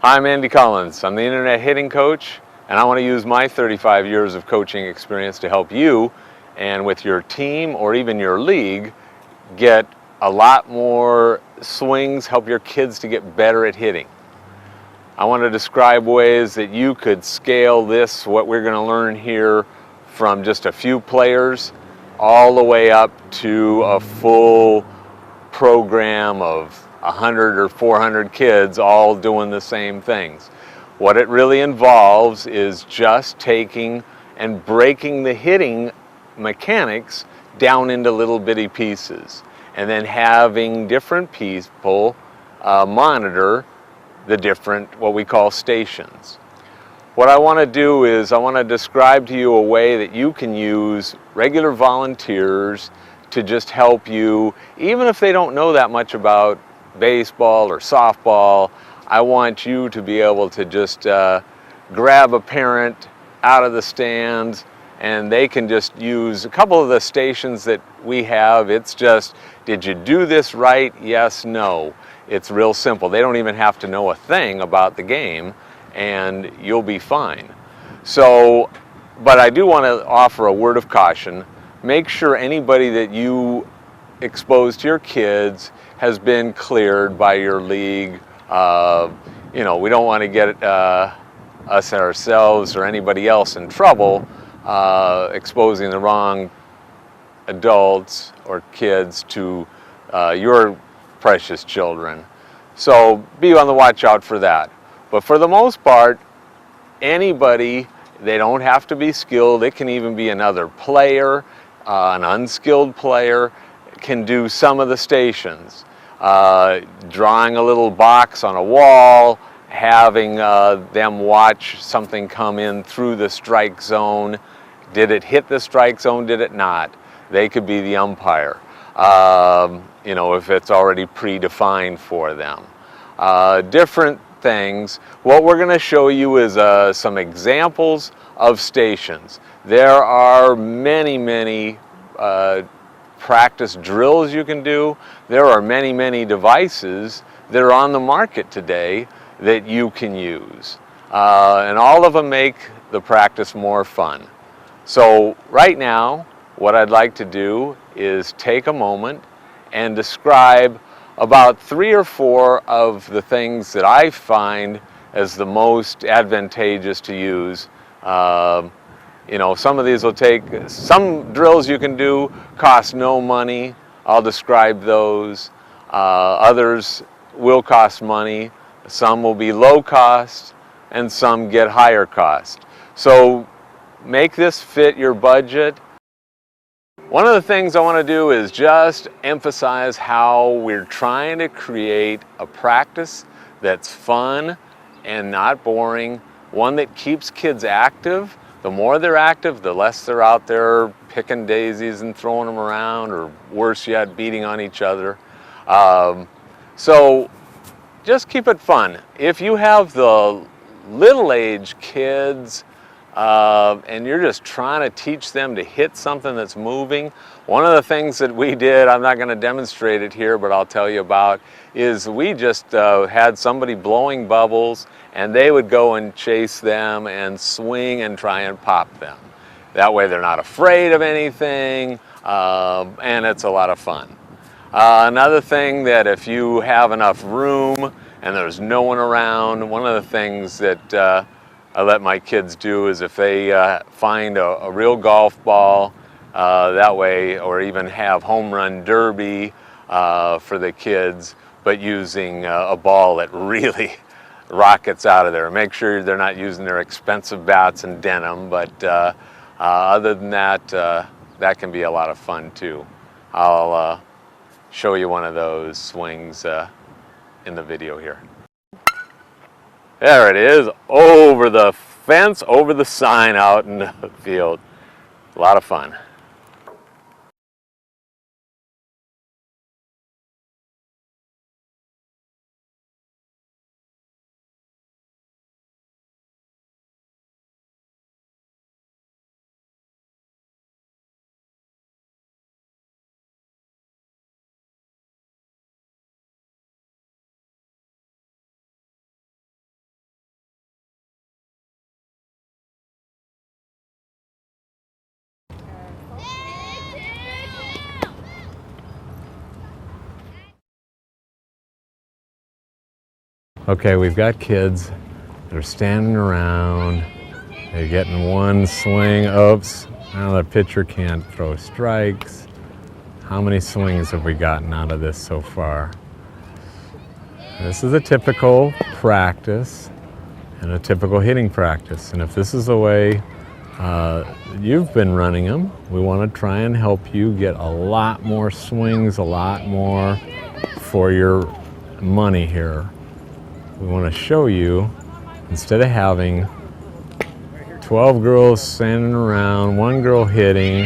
Hi, I'm Andy Collins. I'm the Internet Hitting Coach, and I want to use my 35 years of coaching experience to help you and with your team or even your league get a lot more swings, help your kids to get better at hitting. I want to describe ways that you could scale this, what we're going to learn here, from just a few players all the way up to a full program of 100 or 400 kids all doing the same things. What it really involves is just taking and breaking the hitting mechanics down into little bitty pieces, and then having different people monitor the different, what we call stations. What I want to do is I want to describe to you a way that you can use regular volunteers to just help you, even if they don't know that much about baseball or softball. I want you to be able to just grab a parent out of the stands, and they can just use a couple of the stations that we have. It's just, did you do this right? Yes, no. It's real simple. They don't even have to know a thing about the game, and you'll be fine. So, but I do want to offer a word of caution. Make sure anybody that you expose to your kids has been cleared by your league. We don't want to get us ourselves or anybody else in trouble exposing the wrong adults or kids to your precious children. So be on the watch out for that. But for the most part, anybody, they don't have to be skilled. It can even be another player, an unskilled player can do some of the stations. Drawing a little box on a wall, having them watch something come in through the strike zone. Did it hit the strike zone? Did it not? They could be the umpire, if it's already predefined for them. Different things. What we're going to show you is some examples of stations. There are many practice drills you can do. There are many devices that are on the market today that you can use. And all of them make the practice more fun. So right now, what I'd like to do is take a moment and describe about 3 or 4 of the things that I find as the most advantageous to use. Some of these will take, some drills you can do cost no money. I'll describe those. Others will cost money. Some will be low cost, and some get higher cost. So make this fit your budget. One of the things I want to do is just emphasize how we're trying to create a practice that's fun and not boring, one that keeps kids active. The more they're active, the less they're out there picking daisies and throwing them around, or worse yet, beating on each other. So just keep it fun. If you have the little age kids, and you're just trying to teach them to hit something that's moving. One of the things that we did, I'm not going to demonstrate it here, but I'll tell you about, is we just had somebody blowing bubbles, and they would go and chase them and swing and try and pop them. That way they're not afraid of anything, and it's a lot of fun. Another thing, that if you have enough room and there's no one around, one of the things that I let my kids do is, if they find a real golf ball, that way, or even have home run derby for the kids, but using a ball that really rockets out of there. Make sure they're not using their expensive bats and denim, but other than that, that can be a lot of fun too. I'll show you one of those swings in the video here. There it is, over the fence, over the sign out in the field. A lot of fun. Okay, we've got kids that are standing around. They're getting one swing. Oops, now the pitcher can't throw strikes. How many swings have we gotten out of this so far? This is a typical practice and a typical hitting practice. And if this is the way you've been running them, we want to try and help you get a lot more swings, a lot more for your money here. We want to show you, instead of having 12 girls standing around, one girl hitting,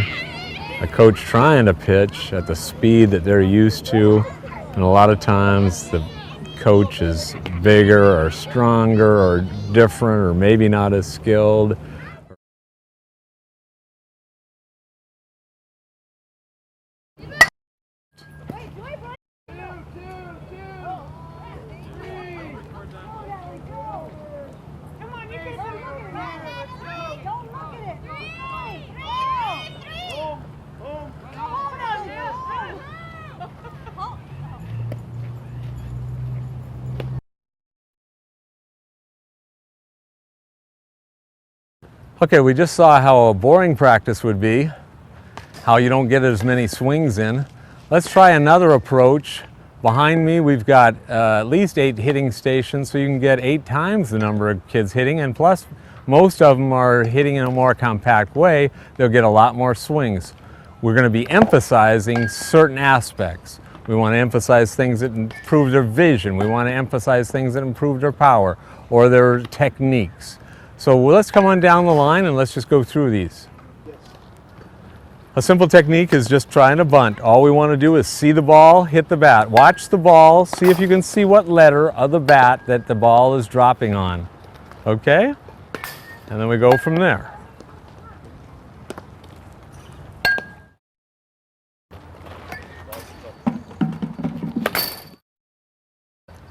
a coach trying to pitch at the speed that they're used to, and a lot of times the coach is bigger or stronger or different or maybe not as skilled. Okay, we just saw how a boring practice would be, how you don't get as many swings in. Let's try another approach. Behind me, we've got at least 8 hitting stations, so you can get 8 times the number of kids hitting, and plus most of them are hitting in a more compact way. They'll get a lot more swings. We're going to be emphasizing certain aspects. We want to emphasize things that improve their vision. We want to emphasize things that improve their power or their techniques. So let's come on down the line and let's just go through these. A simple technique is just trying to bunt. All we want to do is see the ball, hit the bat. Watch the ball, see if you can see what letter of the bat that the ball is dropping on. Okay? And then we go from there.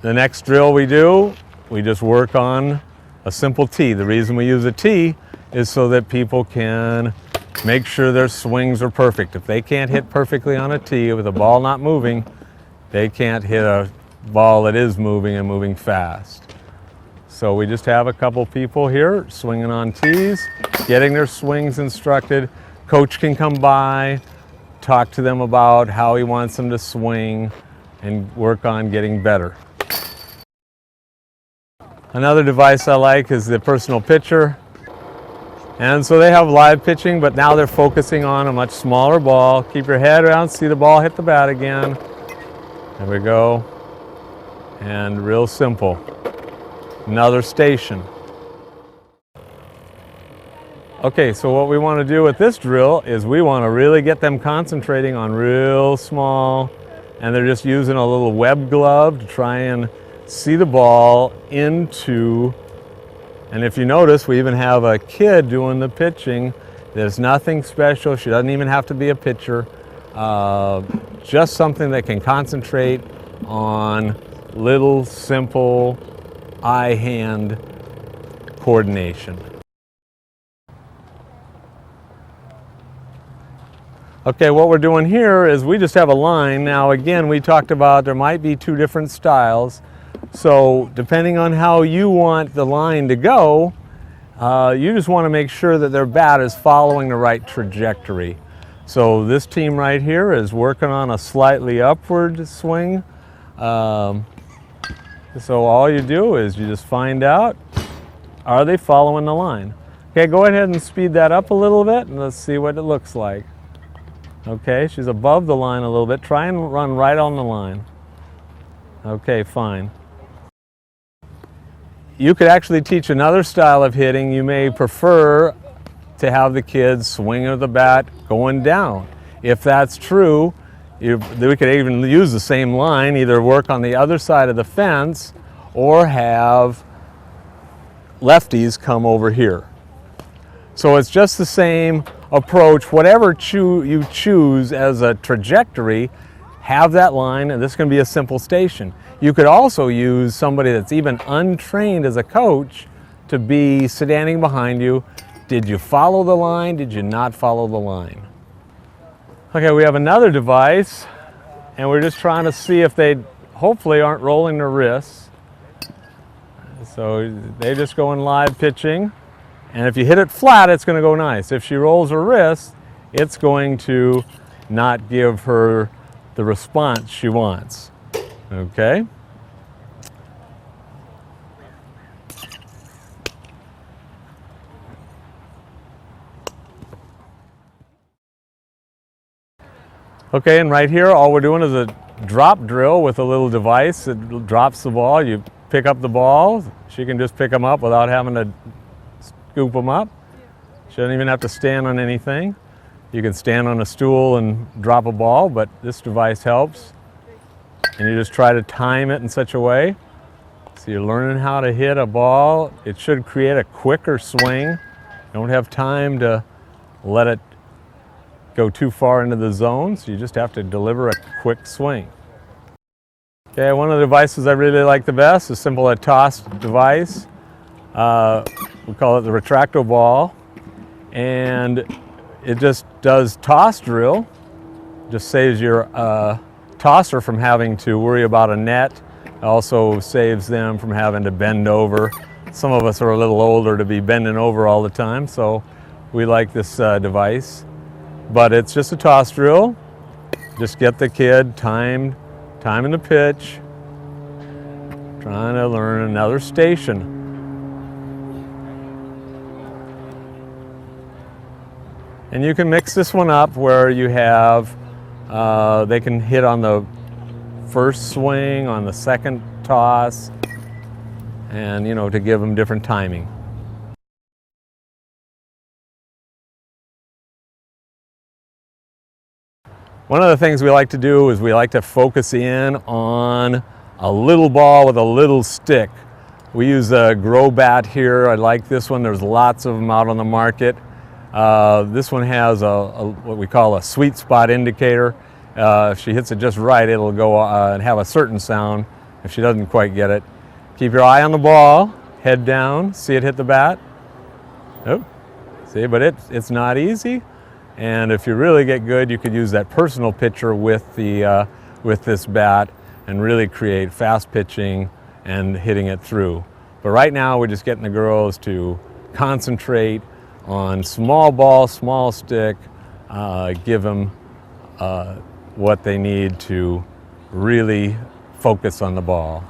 The next drill we do, we just work on a simple tee. The reason we use a tee is so that people can make sure their swings are perfect. If they can't hit perfectly on a tee with a ball not moving, they can't hit a ball that is moving and moving fast. So we just have a couple people here swinging on tees, getting their swings instructed. Coach can come by, talk to them about how he wants them to swing, and work on getting better. Another device I like is the personal pitcher. And so they have live pitching, but now they're focusing on a much smaller ball. Keep your head around, see the ball hit the bat again. There we go. And real simple. Another station. Okay, so what we want to do with this drill is we want to really get them concentrating on real small, and they're just using a little web glove to try and see the ball into, and if you notice, we even have a kid doing the pitching. There's nothing special. She doesn't even have to be a pitcher. Just something that can concentrate on little, simple eye-hand coordination. Okay, what we're doing here is we just have a line. Now again, we talked about there might be 2 different styles. So depending on how you want the line to go, you just want to make sure that their bat is following the right trajectory. So this team right here is working on a slightly upward swing. So all you do is you just find out, are they following the line? Okay, go ahead and speed that up a little bit and let's see what it looks like. Okay, she's above the line a little bit. Try and run right on the line. Okay, fine. You could actually teach another style of hitting. You may prefer to have the kids swing of the bat going down. If that's true, we could even use the same line, either work on the other side of the fence or have lefties come over here. So it's just the same approach. Whatever you choose as a trajectory, have that line, and this is going to be a simple station. You could also use somebody that's even untrained as a coach to be standing behind you. Did you follow the line? Did you not follow the line? Okay, we have another device, and we're just trying to see if they hopefully aren't rolling their wrists. So they just go in live pitching. And if you hit it flat, it's going to go nice. If she rolls her wrist, it's going to not give her the response she wants. Okay? Okay, and right here, all we're doing is a drop drill with a little device that drops the ball. You pick up the ball. She can just pick them up without having to scoop them up. She doesn't even have to stand on anything. You can stand on a stool and drop a ball, but this device helps. And you just try to time it in such a way. So you're learning how to hit a ball. It should create a quicker swing. You don't have time to let it go too far into the zone, so you just have to deliver a quick swing. Okay, one of the devices I really like the best is simple a toss device. We call it the retracto ball, and it just does toss drill. Just saves your tosser from having to worry about a net. It also saves them from having to bend over. Some of us are a little older to be bending over all the time, so we like this device. But it's just a toss drill. Just get the kid timing the pitch, trying to learn another station. And you can mix this one up where you have, they can hit on the first swing, on the second toss, and to give them different timing. One of the things we like to do is we like to focus in on a little ball with a little stick. We use a Grow Bat here. I like this one. There's lots of them out on the market. This one has what we call a sweet spot indicator. If she hits it just right, it'll go and have a certain sound. If she doesn't quite get it, keep your eye on the ball, head down, see it hit the bat. Oh, see, but it's not easy. And if you really get good, you could use that personal pitcher with this bat and really create fast pitching and hitting it through. But right now, we're just getting the girls to concentrate on small ball, small stick, give them what they need to really focus on the ball.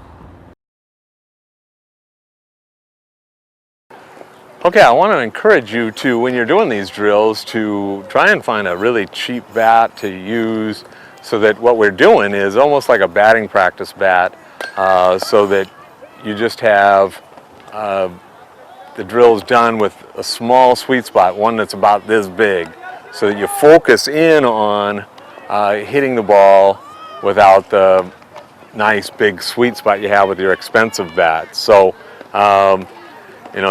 Okay, I want to encourage you to, when you're doing these drills, to try and find a really cheap bat to use, so that what we're doing is almost like a batting practice bat, so that you just have the drills done with a small sweet spot, one that's about this big, so that you focus in on hitting the ball without the nice big sweet spot you have with your expensive bats. So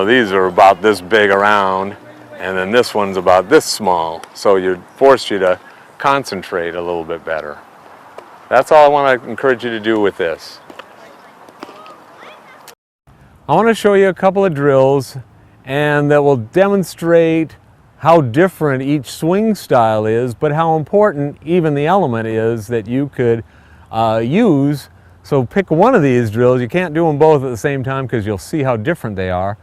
these are about this big around, and then this one's about this small. So it forced you to concentrate a little bit better. That's all I want to encourage you to do with this. I want to show you a couple of drills and that will demonstrate how different each swing style is, but how important even the element is that you could use. So pick one of these drills. You can't do them both at the same time because you'll see how different they are.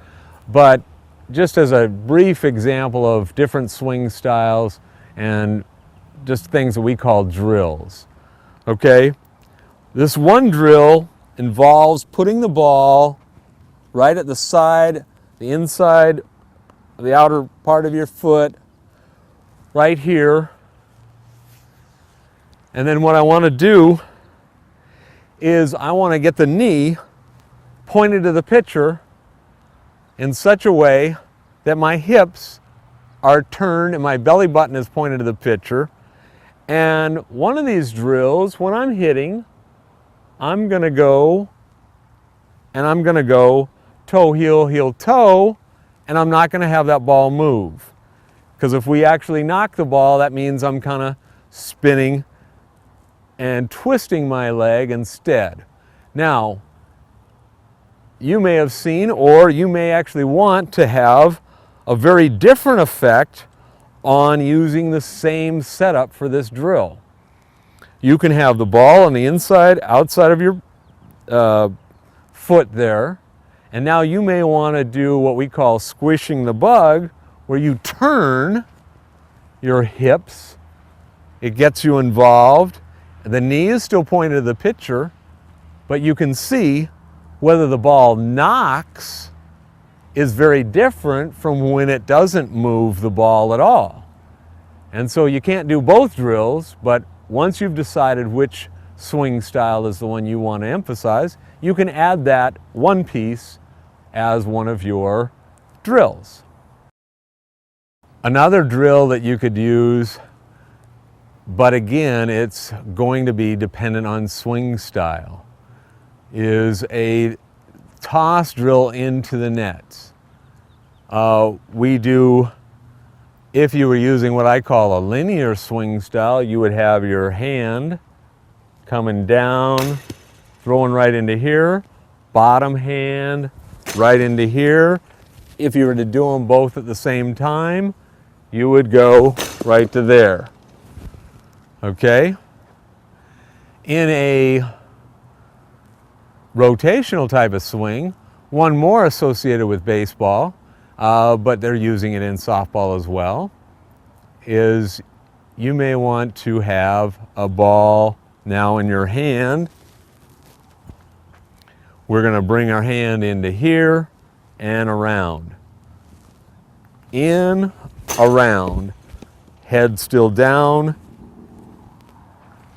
But just as a brief example of different swing styles and just things that we call drills. Okay, this one drill involves putting the ball right at the side, the inside of the outer part of your foot, right here. And then what I want to do is I want to get the knee pointed to the pitcher in such a way that my hips are turned and my belly button is pointed to the pitcher. And one of these drills, when I'm hitting, I'm going to go toe, heel, heel, toe, and I'm not going to have that ball move. Because if we actually knock the ball, that means I'm kind of spinning and twisting my leg instead. Now, you may have seen, or you may actually want to have a very different effect on using the same setup for this drill. You can have the ball on the inside, outside of your foot there, And now you may want to do what we call squishing the bug, where you turn your hips. It gets you involved. The knee is still pointed to the pitcher, but you can see whether the ball knocks is very different from when it doesn't move the ball at all. And so you can't do both drills, but once you've decided which swing style is the one you want to emphasize, you can add that one piece as one of your drills. Another drill that you could use, but again, it's going to be dependent on swing style, is a toss drill into the nets. We do, if you were using what I call a linear swing style, you would have your hand coming down, throwing right into here, bottom hand right into here. If you were to do them both at the same time, you would go right to there. Okay? In a rotational type of swing, one more associated with baseball, but they're using it in softball as well, is you may want to have a ball now in your hand. We're going to bring our hand into here and around. In, around. Head still down.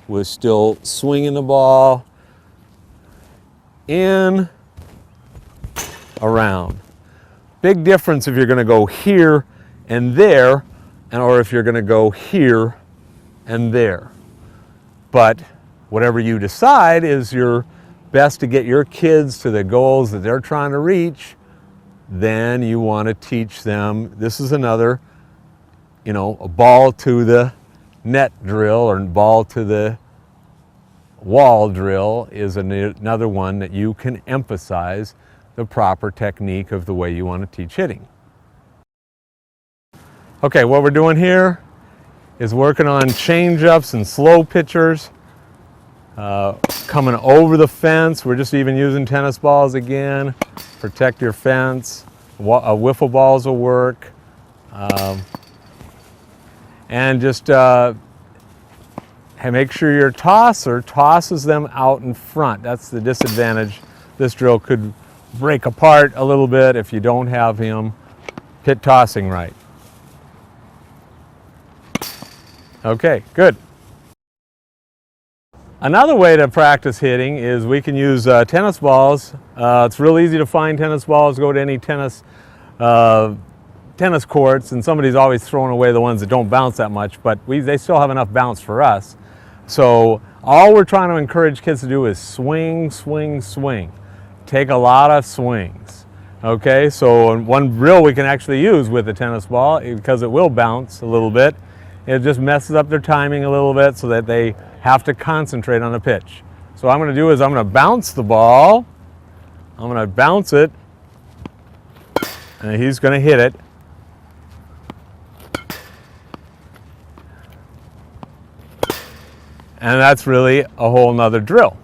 We're still swinging the ball. In, around. Big difference if you're going to go here and there, or if you're going to go here and there. But whatever you decide is your best to get your kids to the goals that they're trying to reach, then you want to teach them. This is another, a ball to the net drill or ball to the wall drill is another one that you can emphasize the proper technique of the way you want to teach hitting. Okay, what we're doing here is working on change-ups and slow pitchers, coming over the fence. We're just even using tennis balls again. Protect your fence. Wiffle balls will work. And just make sure your tosser tosses them out in front. That's the disadvantage. This drill could break apart a little bit if you don't have him pit tossing right. Okay, good. Another way to practice hitting is we can use tennis balls. It's real easy to find tennis balls. Go to any tennis courts, and somebody's always throwing away the ones that don't bounce that much, but they still have enough bounce for us. So all we're trying to encourage kids to do is swing, swing, swing. Take a lot of swings. Okay, so one drill we can actually use with a tennis ball, because it will bounce a little bit, it just messes up their timing a little bit so that they have to concentrate on the pitch. So what I'm going to do is I'm going to bounce the ball. I'm going to bounce it, and he's going to hit it. And that's really a whole nother drill.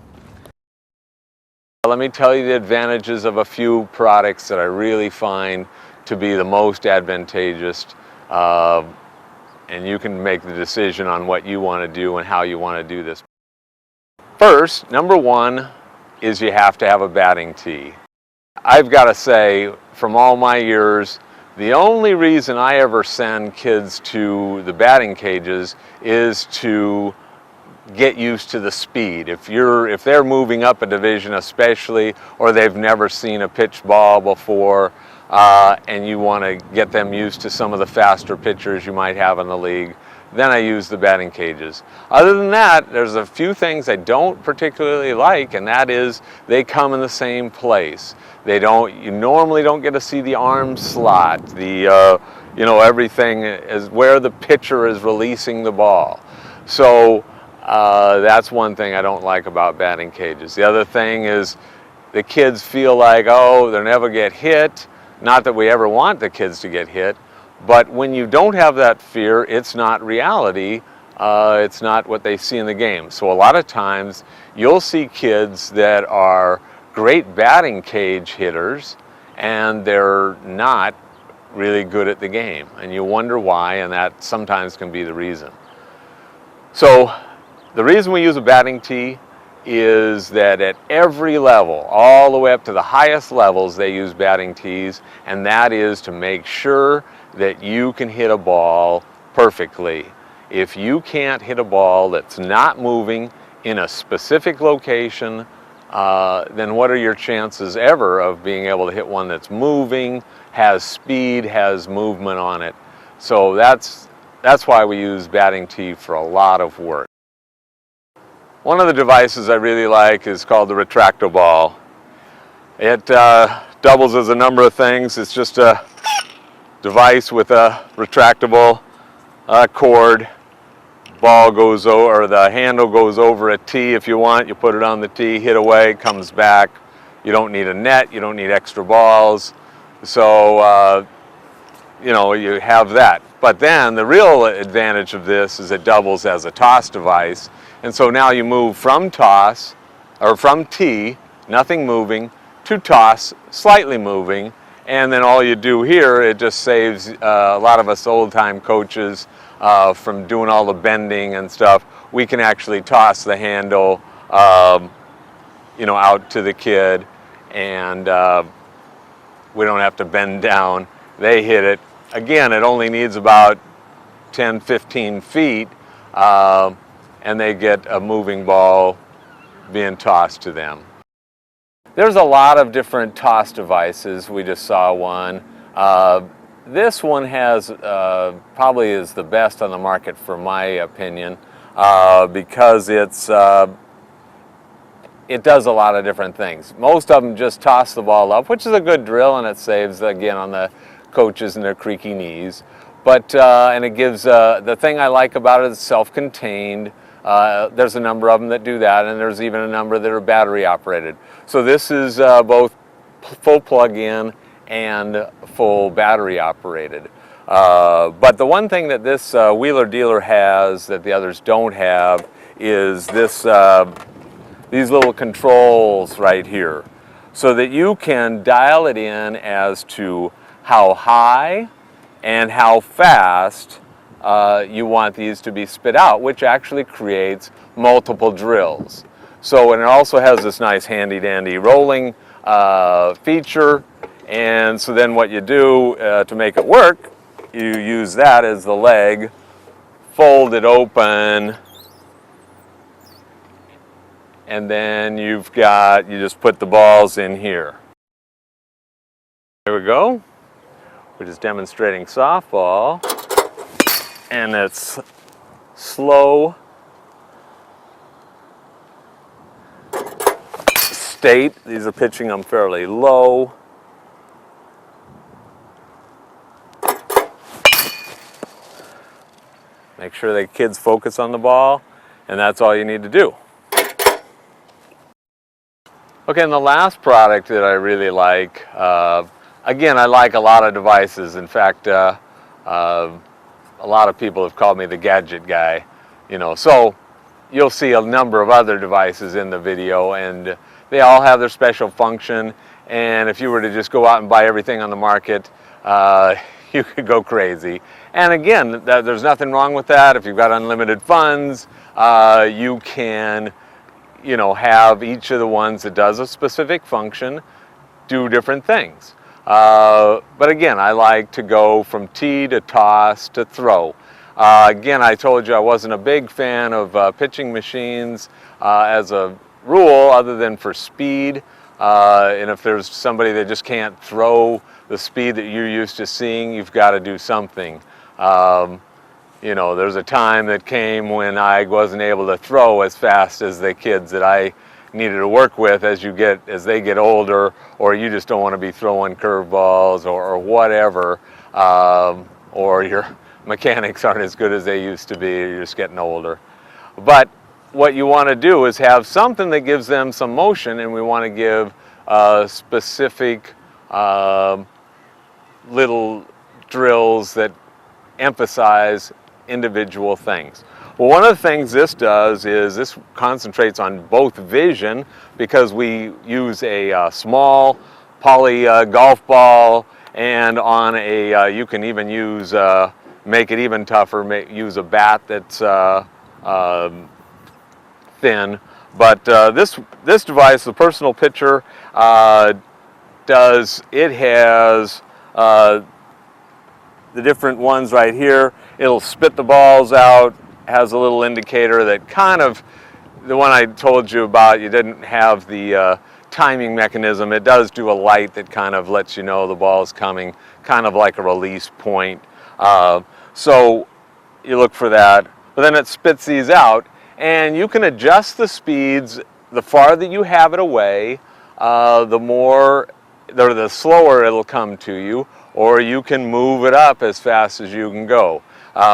Let me tell you the advantages of a few products that I really find to be the most advantageous, and you can make the decision on what you want to do and how you want to do this. First, number one is you have to have a batting tee. I've got to say, from all my years, the only reason I ever send kids to the batting cages is to get used to the speed. If they're moving up a division especially, or they've never seen a pitch ball before, and you want to get them used to some of the faster pitchers you might have in the league, then I use the batting cages. Other than that, there's a few things I don't particularly like, and that is they come in the same place. You normally don't get to see the arm slot, everything is where the pitcher is releasing the ball. So that's one thing I don't like about batting cages. The other thing is the kids feel like, oh, they'll never get hit. Not that we ever want the kids to get hit, but when you don't have that fear, it's not reality. It's not what they see in the game. So a lot of times you'll see kids that are great batting cage hitters, and they're not really good at the game. And you wonder why, and that sometimes can be the reason. So the reason we use a batting tee is that at every level, all the way up to the highest levels, they use batting tees, and that is to make sure that you can hit a ball perfectly. If you can't hit a ball that's not moving in a specific location, then what are your chances ever of being able to hit one that's moving, has speed, has movement on it? So that's why we use batting tee for a lot of work. One of the devices I really like is called the retractable ball. It doubles as a number of things. It's just a device with a retractable cord. Ball goes over, or the handle goes over a tee if you want. You put it on the tee, hit away, comes back. You don't need a net, you don't need extra balls. So, you know, you have that. But then the real advantage of this is it doubles as a toss device. And so now you move from toss, or from tee, nothing moving, to toss, slightly moving. And then all you do here, it just saves a lot of us old-time coaches from doing all the bending and stuff. We can actually toss the handle, you know, out to the kid, and we don't have to bend down. They hit it. Again, it only needs about 10, 15 feet, and they get a moving ball being tossed to them. There's a lot of different toss devices. We just saw one. This one has probably is the best on the market for my opinion, because it does a lot of different things. Most of them just toss the ball up, which is a good drill, and it saves, again, on the coaches and their creaky knees. But and it gives the thing I like about it is self-contained. There's a number of them that do that, and there's even a number that are battery operated. So this is both full plug-in and full battery operated. But the one thing that this Wheeler Dealer has that the others don't have is this these little controls right here, so that you can dial it in as to how high and how fast you want these to be spit out, which actually creates multiple drills. So, and it also has this nice handy-dandy rolling feature, and so then what you do to make it work, you use that as the leg, fold it open, and then you just put the balls in here. There we go. We're just demonstrating softball, and it's slow state. These are pitching them fairly low. Make sure the kids focus on the ball, and that's all you need to do. Okay, and the last product that I really like, again, I like a lot of devices. In fact, a lot of people have called me the gadget guy, you know. So you'll see a number of other devices in the video, and they all have their special function. And if you were to just go out and buy everything on the market, you could go crazy. And again, there's nothing wrong with that. If you've got unlimited funds, you can, you know, have each of the ones that does a specific function do different things. But again, I like to go from tee to toss to throw. Again, I told you I wasn't a big fan of pitching machines as a rule, other than for speed. And if there's somebody that just can't throw the speed that you're used to seeing, you've got to do something. You know, there's a time that came when I wasn't able to throw as fast as the kids that I needed to work with as they get older, or you just don't want to be throwing curveballs or whatever, or your mechanics aren't as good as they used to be, you're just getting older. But what you want to do is have something that gives them some motion, and we want to give specific little drills that emphasize individual things. Well, one of the things this does is this concentrates on both vision, because we use a small poly golf ball, and on a you can even use make it even tougher, use a bat that's thin. But this device, the Personal Pitcher, has the different ones right here. It'll spit the balls out, has a little indicator that kind of, the one I told you about, you didn't have the timing mechanism. It does do a light that kind of lets you know the ball is coming, kind of like a release point. So you look for that, but then it spits these out, and you can adjust the speeds. The farther you have it away, the slower it'll come to you, or you can move it up as fast as you can go.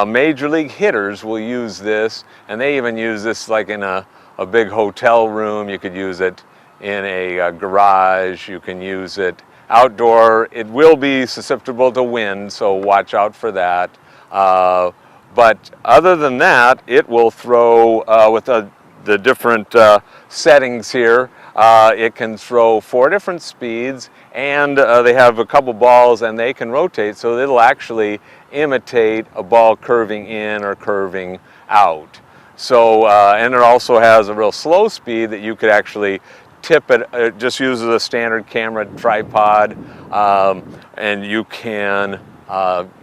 Major league hitters will use this, and they even use this like in a big hotel room. You could use it in a garage. You can use it outdoor. It will be susceptible to wind, so watch out for that. But other than that, it will throw with the different settings here. It can throw 4 different speeds, and they have a couple balls, and they can rotate, so it'll actually imitate a ball curving in or curving out. So, and it also has a real slow speed that you could actually tip it. It just uses a standard camera tripod, and you can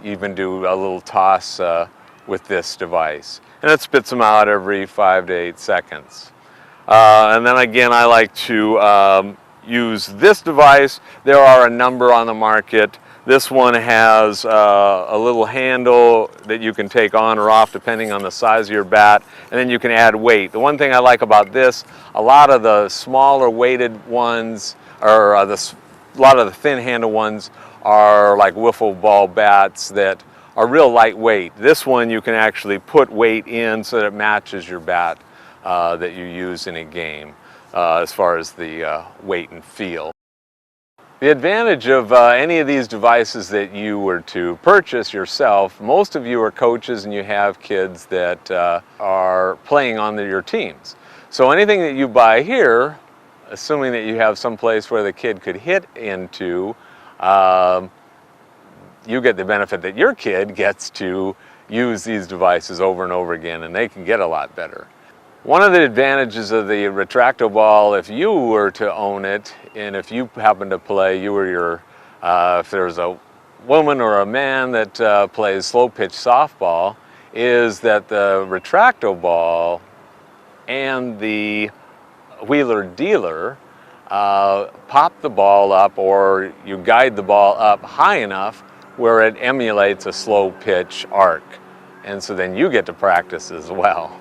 even do a little toss with this device. And it spits them out every 5 to 8 seconds. And then again, I like to use this device. There are a number on the market. This one has a little handle that you can take on or off depending on the size of your bat, and then you can add weight. The one thing I like about this, a lot of the smaller weighted ones, or a lot of the thin handle ones, are like wiffle ball bats that are real lightweight. This one you can actually put weight in so that it matches your bat that you use in a game as far as the weight and feel. The advantage of any of these devices that you were to purchase yourself, most of you are coaches and you have kids that are playing on your teams. So anything that you buy here, assuming that you have some place where the kid could hit into, you get the benefit that your kid gets to use these devices over and over again, and they can get a lot better. One of the advantages of the retracto ball, if you were to own it, and if you happen to play, if there's a woman or a man that plays slow pitch softball, is that the retracto ball and the wheeler dealer pop the ball up, or you guide the ball up high enough where it emulates a slow pitch arc. And so then you get to practice as well.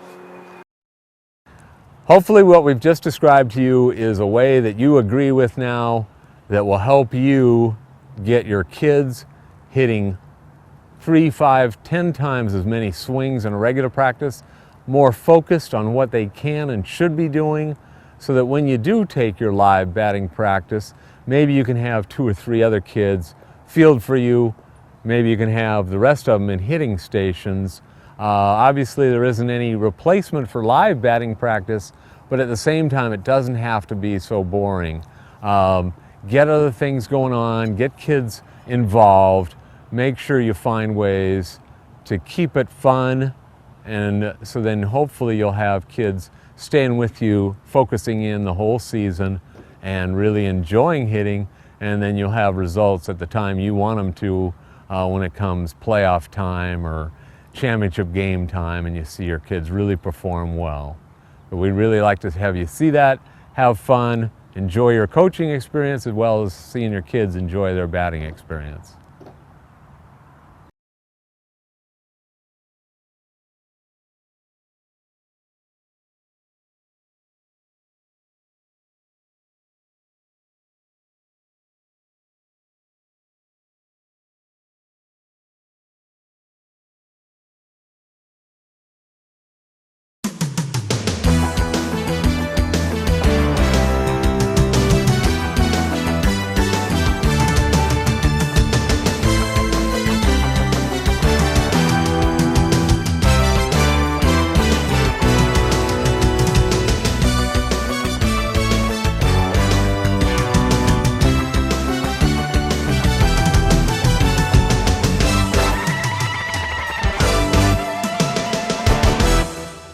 Hopefully what we've just described to you is a way that you agree with now that will help you get your kids hitting 3, 5, 10 times as many swings in a regular practice, more focused on what they can and should be doing, so that when you do take your live batting practice, maybe you can have 2 or 3 other kids field for you. Maybe you can have the rest of them in hitting stations. Obviously there isn't any replacement for live batting practice, but at the same time it doesn't have to be so boring. Get other things going on, get kids involved, make sure you find ways to keep it fun, and so then hopefully you'll have kids staying with you, focusing in the whole season and really enjoying hitting, and then you'll have results at the time you want them to when it comes playoff time or championship game time, and you see your kids really perform well. But we'd really like to have you see that, have fun, enjoy your coaching experience, as well as seeing your kids enjoy their batting experience.